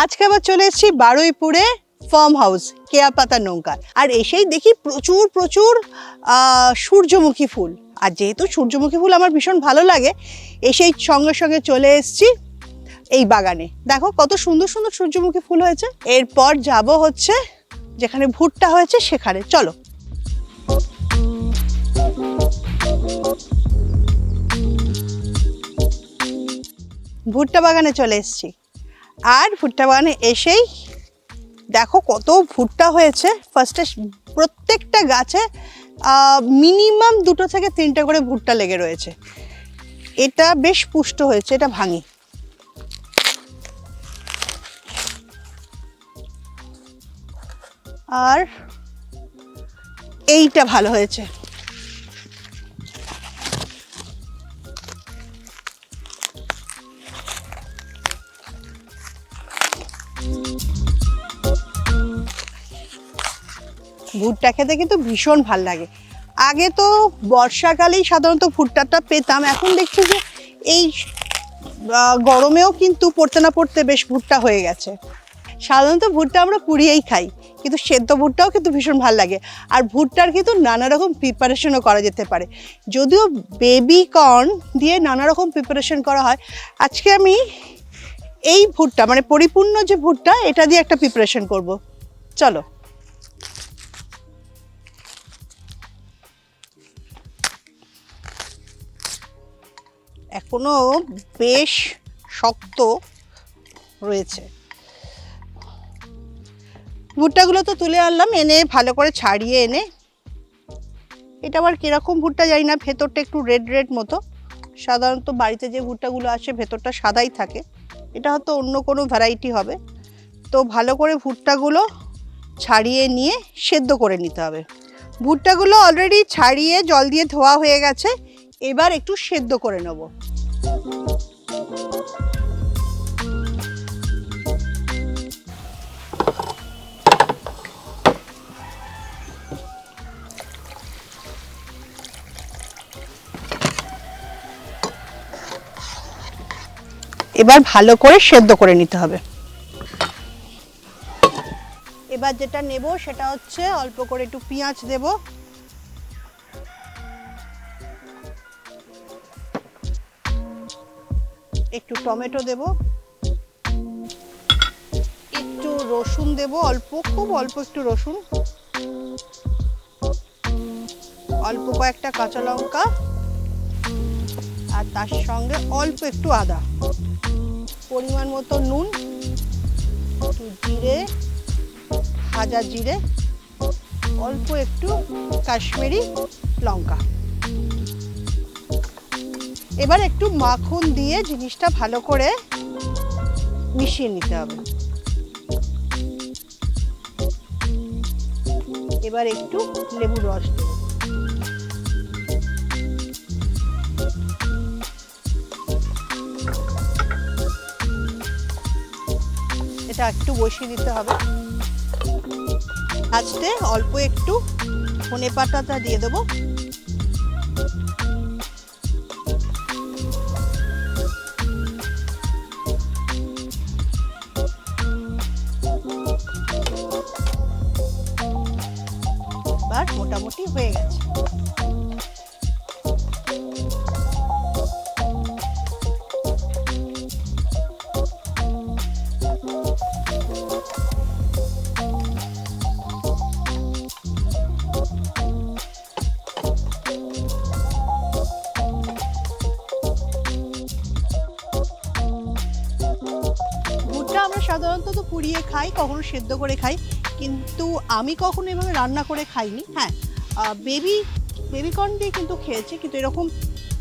আজকে আবার চলে এসেছি বারুইপুরে ফার্ম হাউস কেয়া পাতা নৌকা। আর এসেই দেখি প্রচুর প্রচুর সূর্যমুখী ফুল। আর যেহেতু সূর্যমুখী ফুল আমার ভীষণ ভালো লাগে, এসেই সঙ্গে সঙ্গে চলে এসেছি এই বাগানে। দেখো কত সুন্দর সুন্দর সূর্যমুখী ফুল হয়েছে। এরপর যাব হচ্ছে যেখানে ভুট্টা হয়েছে সেখানে, চলো। ভুট্টা বাগানে চলে এসেছি। আর ভুট্টা বাগানে এসেই দেখো কত ভুট্টা হয়েছে। ফার্স্টে প্রত্যেকটা গাছে মিনিমাম 2 থেকে 3টে করে ভুট্টা লেগে রয়েছে। এটা বেশ পুষ্ট হয়েছে, এটা ভাঙি। আর এইটা ভালো হয়েছে। ভুট্টা খেতে কিন্তু ভীষণ ভাল লাগে। আগে তো বর্ষাকালেই সাধারণত ভুট্টাটা পেতাম, এখন দেখছি যে এই গরমেও কিন্তু পড়তে না পড়তে বেশ ভুট্টা হয়ে গেছে। সাধারণত ভুট্টা আমরা পুড়িয়েই খাই, কিন্তু সেদ্ধ ভুট্টাও কিন্তু ভীষণ ভাল লাগে। আর ভুট্টার কিন্তু নানা রকম প্রিপারেশনও করা যেতে পারে, যদিও বেবি কর্ন দিয়ে নানা রকম প্রিপারেশন করা হয়। আজকে আমি এই ভুট্টা মানে পরিপূর্ণ যে ভুট্টা, এটা দিয়ে একটা প্রিপারেশন করব। চলো। এখনো বেশ শক্ত রয়েছে। ভুট্টাগুলো তো তুলে আনলাম, এনে ভালো করে ছাড়িয়ে এনে, এটা আবার কিরকম ভুট্টা জানি না, ভেতরটা একটু রেড রেড মতো। সাধারণত বাড়িতে যে ভুট্টাগুলো আসে ভেতরটা সাদাই থাকে, এটা হয়তো অন্য কোনো ভ্যারাইটি হবে। তো ভালো করে ভুট্টাগুলো ছাড়িয়ে নিয়ে সেদ্ধ করে নিতে হবে। ভুট্টাগুলো অলরেডি ছাড়িয়ে জল দিয়ে ধোয়া হয়ে গেছে, এবার একটু সেদ্ধ করে নেব। এবার ভালো করে সেদ্ধ করে নিতে হবে। এবার যেটা নেব সেটা হচ্ছে অল্প করে একটু পেঁয়াজ দেব, একটু টমেটো দেব, একটু রসুন দেব, অল্প, খুব অল্প একটু রসুন, অল্প কয়েকটা কাঁচা লঙ্কা, আর তার সঙ্গে অল্প একটু আদা, পরিমাণ মতো নুন, একটু জিরে, ভাজা জিরে, অল্প একটু কাশ্মীরি লঙ্কা। এবার একটু মাখন দিয়ে জিনিসটা ভালো করে মিশিয়ে নিতে হবে। এবার একটু লেবুর রস দেব। এটা একটু বসিয়ে দিতে হবে। লাস্টে অল্প একটু ধনেপাতাটা দিয়ে দেবো। এবার মোটামুটি হয়ে গেছে। আমরা সাধারণত তো পুড়িয়ে খাই, কখনো সেদ্ধ করে খাই, কিন্তু আমি কখনো এভাবে রান্না করে খাইনি। হ্যাঁ, বেবি কর্ন দিয়ে কিন্তু খেয়েছি, কিন্তু এরকম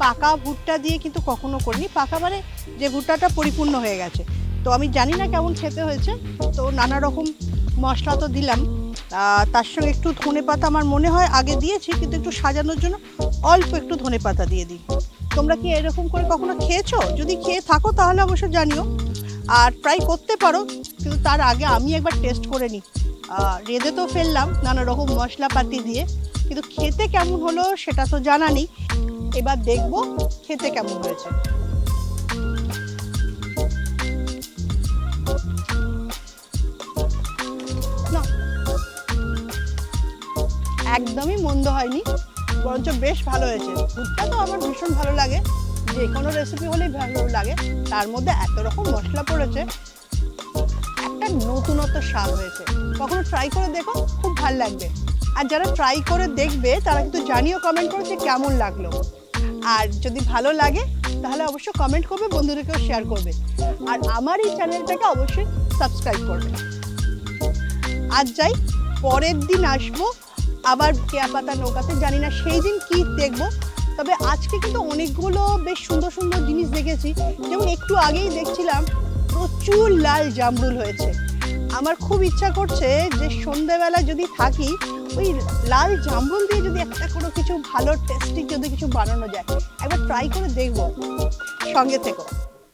পাকা ভুট্টা দিয়ে কিন্তু কখনো করিনি। পাকা মানে যে ভুট্টাটা পরিপূর্ণ হয়ে গেছে। তো আমি জানি না কেমন খেতে হয়েছে। তো নানা রকম মশলা তো দিলাম, তার সঙ্গে একটু ধনেপাতা আমার মনে হয় আগে দিয়েছি, কিন্তু একটু সাজানোর জন্য অল্প একটু ধনেপাতা দিয়ে দিই। তোমরা কি এরকম করে কখনো খেয়েছো? যদি খেয়ে থাকো তাহলে অবশ্য জানিও, আর ট্রাই করতে পারো। কিন্তু তার আগে আমি একবার টেস্ট করে নিই। রেঁধে তো ফেললাম নানা রকম মশলাপাতি দিয়ে, কিন্তু খেতে কেমন হলো সেটা তো জানা নেই। এবার দেখবো খেতে কেমন হয়েছে। একদমই মন্দ হয়নি, বরঞ্চ বেশ ভালো হয়েছে। দুধটা তো আমার ভীষণ ভালো লাগে, যে কোনো রেসিপি হলেই ভালো লাগে, তার মধ্যে এত রকম মশলা পড়েছে, একটা নতুনত্ব স্বাদ হয়েছে। কখনো ট্রাই করে দেখো, খুব ভালো লাগবে। আর যারা ট্রাই করে দেখবে তারা কিন্তু জানিও কমেন্ট করো যে কেমন লাগলো। আর যদি ভালো লাগে তাহলে অবশ্যই কমেন্ট করবে, বন্ধুদেরকেও শেয়ার করবে, আর আমার এই চ্যানেলটাকে অবশ্যই সাবস্ক্রাইব করবে। আজ যাই, পরের দিন আসবো আবার কেয়া পাতা নৌকাতে, জানি না সেই দিন কি দেখবো। তবে আজকে কিন্তু অনেকগুলো বেশ সুন্দর সুন্দর জিনিস দেখেছি। যেমন একটু আগেই দেখছিলাম প্রচুর লাল জামরুল হয়েছে। আমার খুব ইচ্ছা করছে যে সন্ধ্যাবেলা যদি থাকি, ওই লাল জামরুল দিয়ে যদি একটা কোনো কিছু ভালো টেস্টি যদি কিছু বানানো যায়, একবার ট্রাই করে দেখবো। সঙ্গে থেকো।